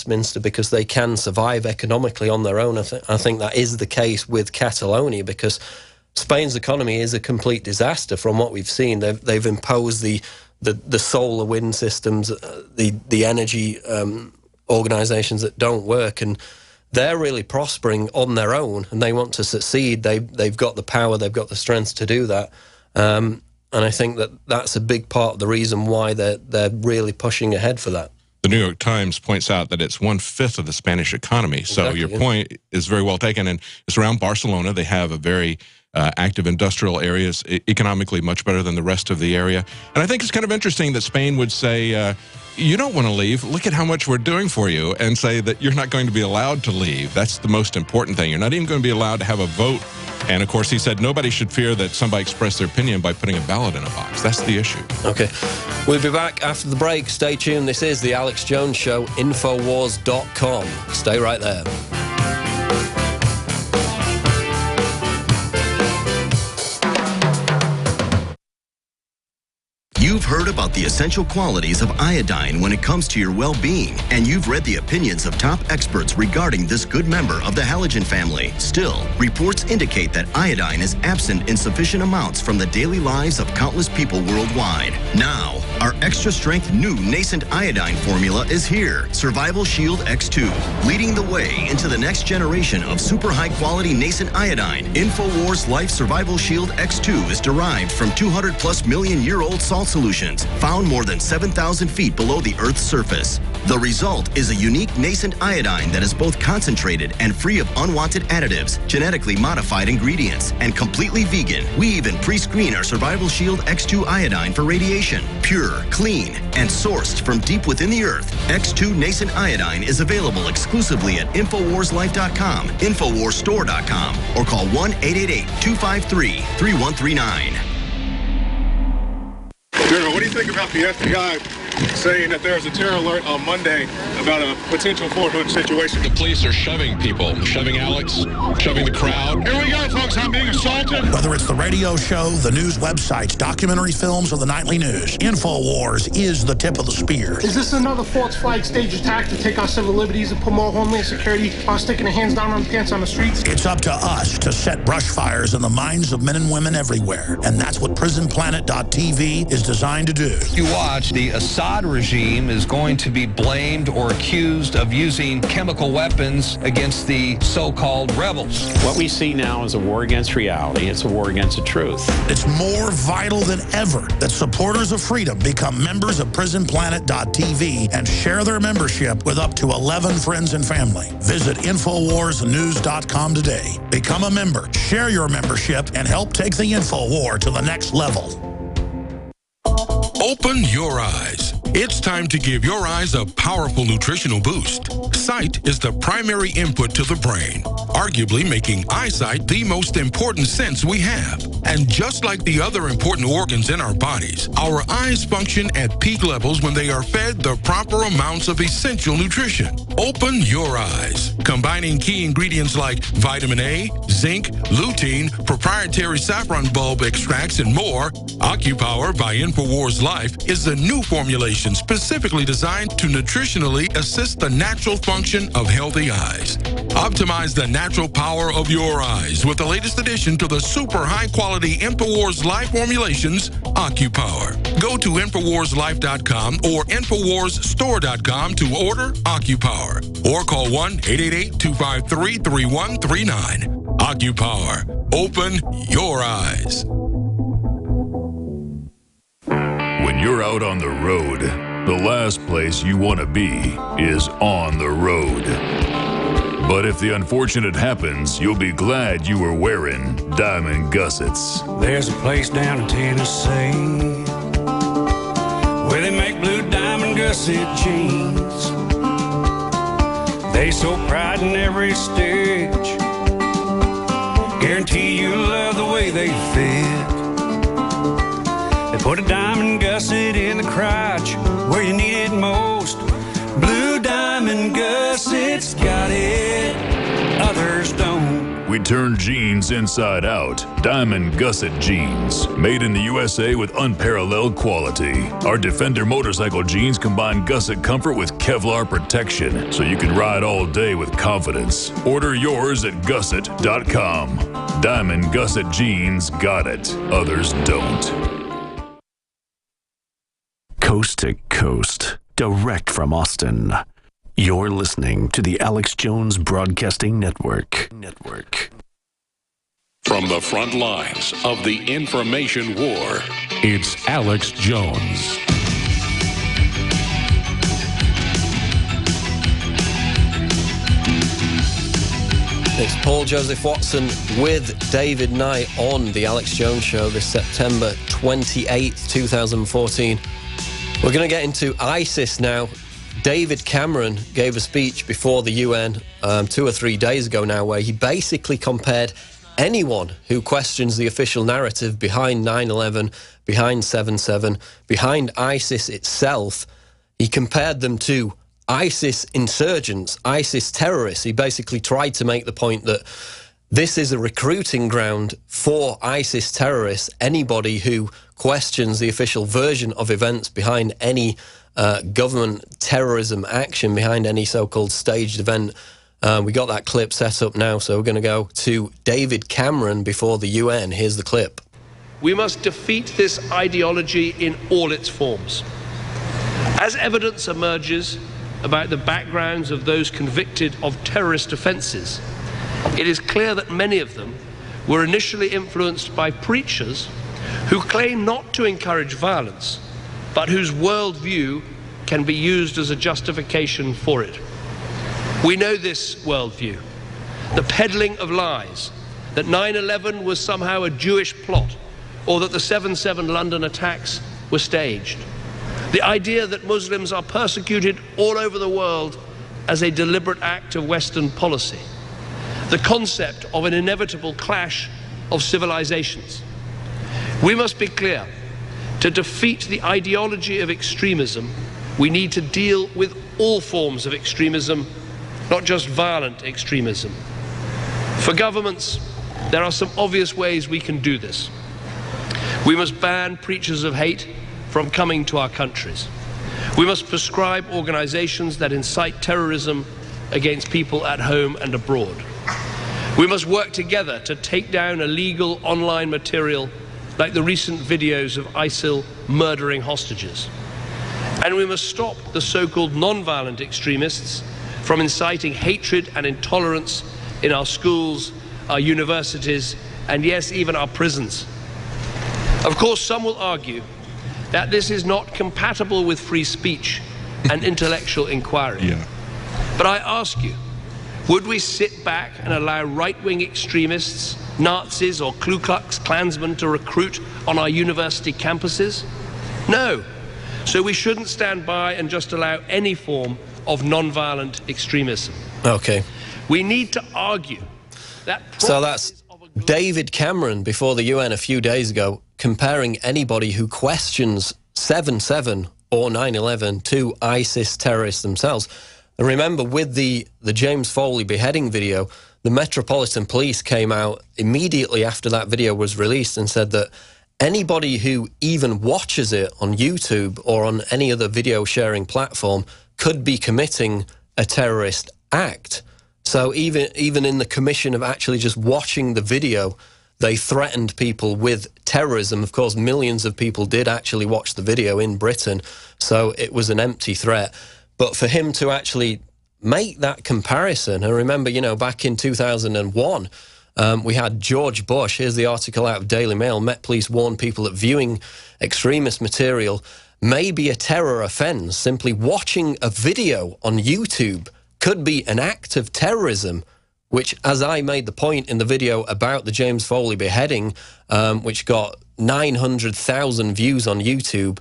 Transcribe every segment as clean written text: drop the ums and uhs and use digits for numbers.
Westminster because they can survive economically on their own. I think that is the case with Catalonia, because Spain's economy is a complete disaster from what we've seen. They've imposed the solar wind systems, the energy organizations that don't work, and they're really prospering on their own, and they want to succeed. They've got the power, they've got the strength to do that. And I think that's a big part of the reason why they're really pushing ahead for that. The New York Times points out that it's 1/5 of the Spanish economy. So Exactly, your point is very well taken, and it's around Barcelona. They have a very active industrial areas, economically much better than the rest of the area. And I think it's kind of interesting that Spain would say, you don't want to leave, look at how much we're doing for you, and say that you're not going to be allowed to leave. That's the most important thing. You're not even going to be allowed to have a vote. And, of course, he said nobody should fear that somebody expressed their opinion by putting a ballot in a box. That's the issue. Okay. We'll be back after the break. Stay tuned. This is The Alex Jones Show, Infowars.com. Stay right there. You've heard about the essential qualities of iodine when it comes to your well-being, and you've read the opinions of top experts regarding this good member of the halogen family. Still, reports indicate that iodine is absent in sufficient amounts from the daily lives of countless people worldwide. Now, our extra-strength new nascent iodine formula is here, Survival Shield X2, leading the way into the next generation of super high-quality nascent iodine. InfoWars Life Survival Shield X2 is derived from 200+ million-year-old salt solutions found more than 7,000 feet below the Earth's surface. The result is a unique nascent iodine that is both concentrated and free of unwanted additives, genetically modified ingredients, and completely vegan. We even pre-screen our Survival Shield X2 iodine for radiation. Pure, clean, and sourced from deep within the Earth, X2 nascent iodine is available exclusively at InfoWarsLife.com, InfoWarsStore.com, or call 1-888-253-3139. General, what do you think about the FBI saying that there's a terror alert on Monday about a potential Fort Hood situation? The police are shoving people, shoving Alex, shoving the crowd. Here we go, folks. I'm being assaulted. Whether it's the radio show, the news websites, documentary films, or the nightly news, InfoWars is the tip of the spear. Is this another false flag stage attack to take our civil liberties and put more homeland security on sticking their hands down on the pants on the streets? It's up to us to set brush fires in the minds of men and women everywhere. And that's what PrisonPlanet.tv is designed to do. You watch, the Assad regime is going to be blamed or accused of using chemical weapons against the so-called rebels. What we see now is a war against reality. It's a war against the truth. It's more vital than ever that supporters of freedom become members of PrisonPlanet.tv and share their membership with up to 11 friends and family. Visit InfoWarsNews.com today. Become a member, share your membership, and help take the InfoWar to the next level. Open your eyes. It's time to give your eyes a powerful nutritional boost. Sight is the primary input to the brain, arguably making eyesight the most important sense we have. And just like the other important organs in our bodies, our eyes function at peak levels when they are fed the proper amounts of essential nutrition. Open your eyes. Combining key ingredients like vitamin A, zinc, lutein, proprietary saffron bulb extracts, and more, OcuPower by InfoWars Life is a new formulation specifically designed to nutritionally assist the natural function of healthy eyes. Optimize the natural power of your eyes with the latest addition to the super high-quality InfoWars Life formulations, OcuPower. Go to InfoWarsLife.com or InfoWarsStore.com to order OcuPower or call 1-888-253-3139. OcuPower. Open your eyes. When you're out on the road, the last place you want to be is on the road. But if the unfortunate happens, you'll be glad you were wearing diamond gussets. There's a place down in Tennessee where they make blue diamond gusset jeans. They so pride in every stitch, guarantee you love the way they fit. They put a diamond gusset in the crotch where you need it most. Blue diamond gussets got it, others don't. We We turn jeans inside out. Diamond Gusset Jeans. Made in the USA with unparalleled quality. Our Defender motorcycle jeans combine gusset comfort with Kevlar protection, so you can ride all day with confidence. Order yours at gusset.com. Diamond Gusset Jeans got it. Others don't. Coast to coast. Direct from Austin. You're listening to the Alex Jones Broadcasting Network. From the front lines of the information war, it's Alex Jones. It's Paul Joseph Watson with David Knight on the Alex Jones Show this September 28th, 2014. We're going to get into ISIS now. David Cameron gave a speech before the UN 2 or 3 days ago now, where he basically compared anyone who questions the official narrative behind 9/11, behind 7/7, behind ISIS itself. He compared them to ISIS insurgents, ISIS terrorists. He basically tried to make the point that this is a recruiting ground for ISIS terrorists. Anybody who questions the official version of events behind any government terrorism action, behind any so-called staged event. We got that clip set up now, so we're going to go to David Cameron before the UN. Here's the clip. We must defeat this ideology in all its forms. As evidence emerges about the backgrounds of those convicted of terrorist offences, it is clear that many of them were initially influenced by preachers who claim not to encourage violence, but whose worldview can be used as a justification for it. We know this worldview, the peddling of lies, that 9/11 was somehow a Jewish plot, or that the 7/7 London attacks were staged. The idea that Muslims are persecuted all over the world as a deliberate act of Western policy. The concept of an inevitable clash of civilizations. We must be clear. To defeat the ideology of extremism, we need to deal with all forms of extremism, not just violent extremism. For governments, there are some obvious ways we can do this. We must ban preachers of hate from coming to our countries. We must prescribe organizations that incite terrorism against people at home and abroad. We must work together to take down illegal online material like the recent videos of ISIL murdering hostages. And we must stop the so-called non-violent extremists from inciting hatred and intolerance in our schools, our universities, and yes, even our prisons. Of course, some will argue that this is not compatible with free speech and intellectual inquiry. Yeah. But I ask you, would we sit back and allow right-wing extremists, Nazis or Ku Klux Klansmen to recruit on our university campuses? No. So we shouldn't stand by and just allow any form of non-violent extremism. Okay. We need to argue that... So that's David Cameron before the UN a few days ago, comparing anybody who questions 7/7 or 9/11 to ISIS terrorists themselves. And remember, with the James Foley beheading video, the Metropolitan Police came out immediately after that video was released and said that anybody who even watches it on YouTube or on any other video sharing platform could be committing a terrorist act. So even in the commission of actually just watching the video, they threatened people with terrorism. Of course, millions of people did actually watch the video in Britain, so it was an empty threat. But for him to actually make that comparison, and remember, you know, back in 2001, we had George Bush. Here's the article out of Daily Mail. Met Police warn people that viewing extremist material may be a terror offence. Simply watching a video on YouTube could be an act of terrorism, which, as I made the point in the video about the James Foley beheading, which got 900,000 views on YouTube,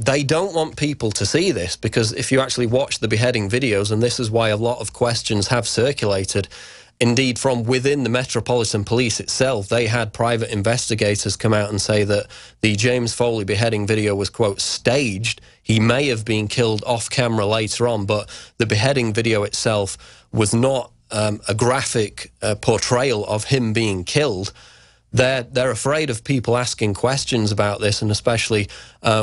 they don't want people to see this, because if you actually watch the beheading videos, and this is why a lot of questions have circulated, indeed from within the Metropolitan Police itself, they had private investigators come out and say that the James Foley beheading video was, quote, staged. He may have been killed off camera later on, but the beheading video itself was not a graphic portrayal of him being killed, they're afraid of people asking questions about this, and especially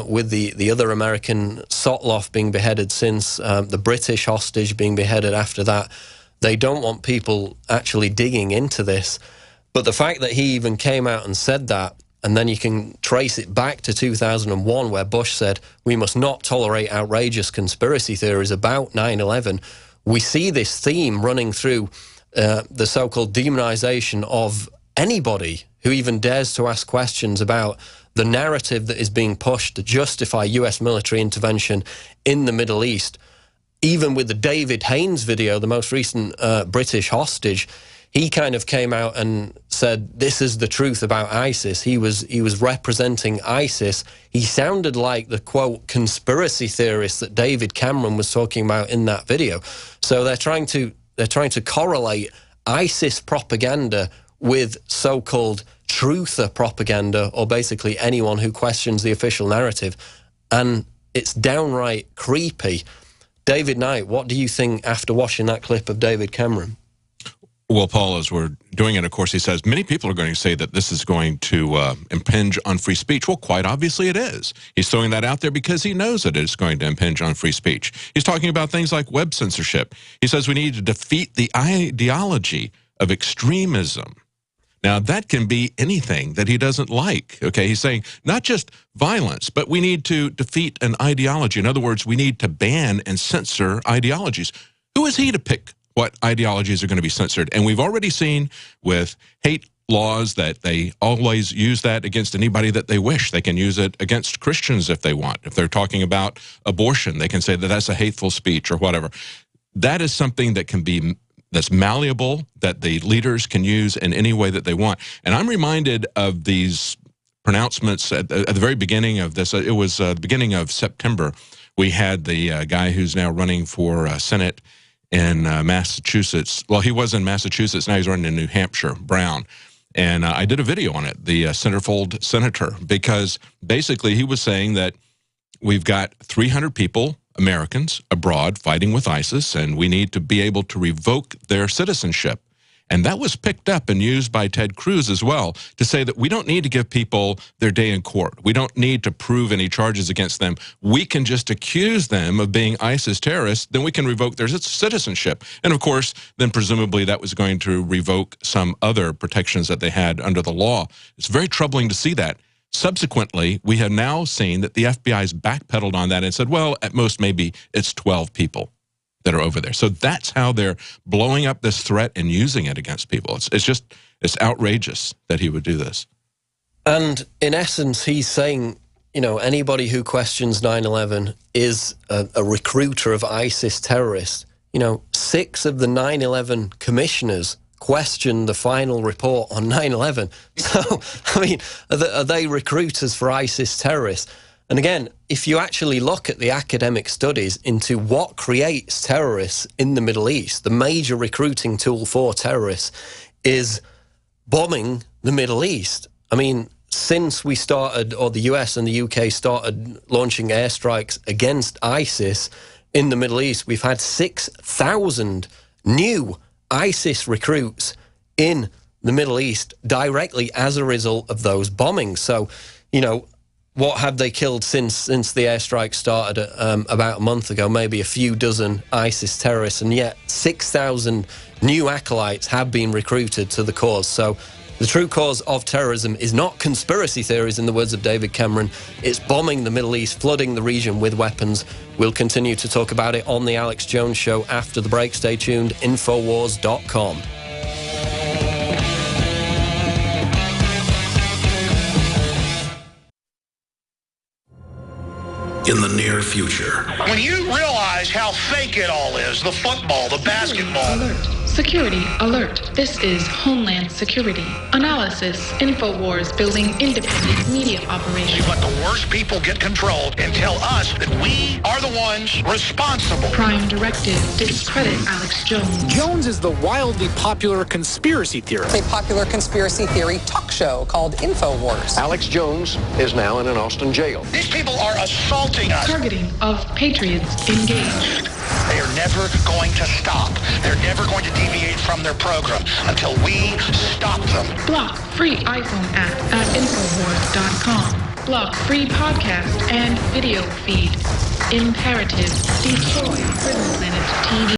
with the other American, Sotloff, being beheaded since, the British hostage being beheaded after that. They don't want people actually digging into this. But the fact that he even came out and said that, and then you can trace it back to 2001, where Bush said, we must not tolerate outrageous conspiracy theories about 9/11. We see this theme running through the so-called demonization of anybody who even dares to ask questions about the narrative that is being pushed to justify US military intervention in the Middle East. Even with the David Haines video, the most recent British hostage, he kind of came out and said, this is the truth about ISIS. He was representing ISIS. He sounded like the, quote, conspiracy theorist that David Cameron was talking about in that video. So they're trying to correlate ISIS propaganda with so-called truther propaganda, or basically anyone who questions the official narrative. And it's downright creepy. David Knight, what do you think after watching that clip of David Cameron? Well, Paul, as we're doing it, of course, he says many people are going to say that this is going to impinge on free speech. Well, quite obviously it is. He's throwing that out there because he knows that it's going to impinge on free speech. He's talking about things like web censorship. He says we need to defeat the ideology of extremism. Now, that can be anything that he doesn't like, okay? He's saying not just violence, but we need to defeat an ideology. In other words, we need to ban and censor ideologies. Who is he to pick what ideologies are going to be censored? And we've already seen with hate laws that they always use that against anybody that they wish. They can use it against Christians if they want. If they're talking about abortion, they can say that that's a hateful speech or whatever. That is something that can be, that's malleable, that the leaders can use in any way that they want. And I'm reminded of these pronouncements at the very beginning of this. It was the beginning of September. We had the guy who's now running for Senate in Massachusetts. Well, he was in Massachusetts. Now he's running in New Hampshire, Brown. And I did a video on it, the centerfold senator, because basically he was saying that we've got 300 people, Americans, abroad fighting with ISIS, and we need to be able to revoke their citizenship. And that was picked up and used by Ted Cruz as well to say that we don't need to give people their day in court. We don't need to prove any charges against them. We can just accuse them of being ISIS terrorists, then we can revoke their citizenship. And of course, then presumably that was going to revoke some other protections that they had under the law. It's very troubling to see that. Subsequently, we have now seen that the FBI's backpedaled on that and said, well, at most maybe it's 12 people that are over there. So that's how they're blowing up this threat and using it against people. It's outrageous that he would do this. And in essence, he's saying, you know, anybody who questions 9/11 is a recruiter of ISIS terrorists. You know, 6 of the 9/11 commissioners questioned the final report on 9/11. So, I mean, are they recruiters for ISIS terrorists? And again, if you actually look at the academic studies into what creates terrorists in the Middle East, the major recruiting tool for terrorists is bombing the Middle East. I mean, since we started, or the US and the UK started launching airstrikes against ISIS in the Middle East, we've had 6,000 new ISIS recruits in the Middle East directly as a result of those bombings. So, you know, what have they killed since the airstrike started about a month ago? Maybe a few dozen ISIS terrorists, and yet 6,000 new acolytes have been recruited to the cause. So the true cause of terrorism is not conspiracy theories, in the words of David Cameron. It's bombing the Middle East, flooding the region with weapons. We'll continue to talk about it on The Alex Jones Show after the break. Stay tuned, Infowars.com. In the near future. When you realize how fake it all is, the football, the basketball. Alert. Security alert. This is Homeland Security. Analysis. Infowars building independent media operations. We let the worst people get control and tell us that we are the ones responsible. Prime directive. Discredit Alex Jones. Jones is the wildly popular conspiracy theorist. It's a popular conspiracy theory talk show called Infowars. Alex Jones is now in an Austin jail. These people are assaulting us. Targeting of patriots engaged. They are never going to stop. They're never going to deviate from their program until we stop them. Block free iPhone app at Infowars.com. Block free podcast and video feed. Imperative. Destroy Prison Planet TV.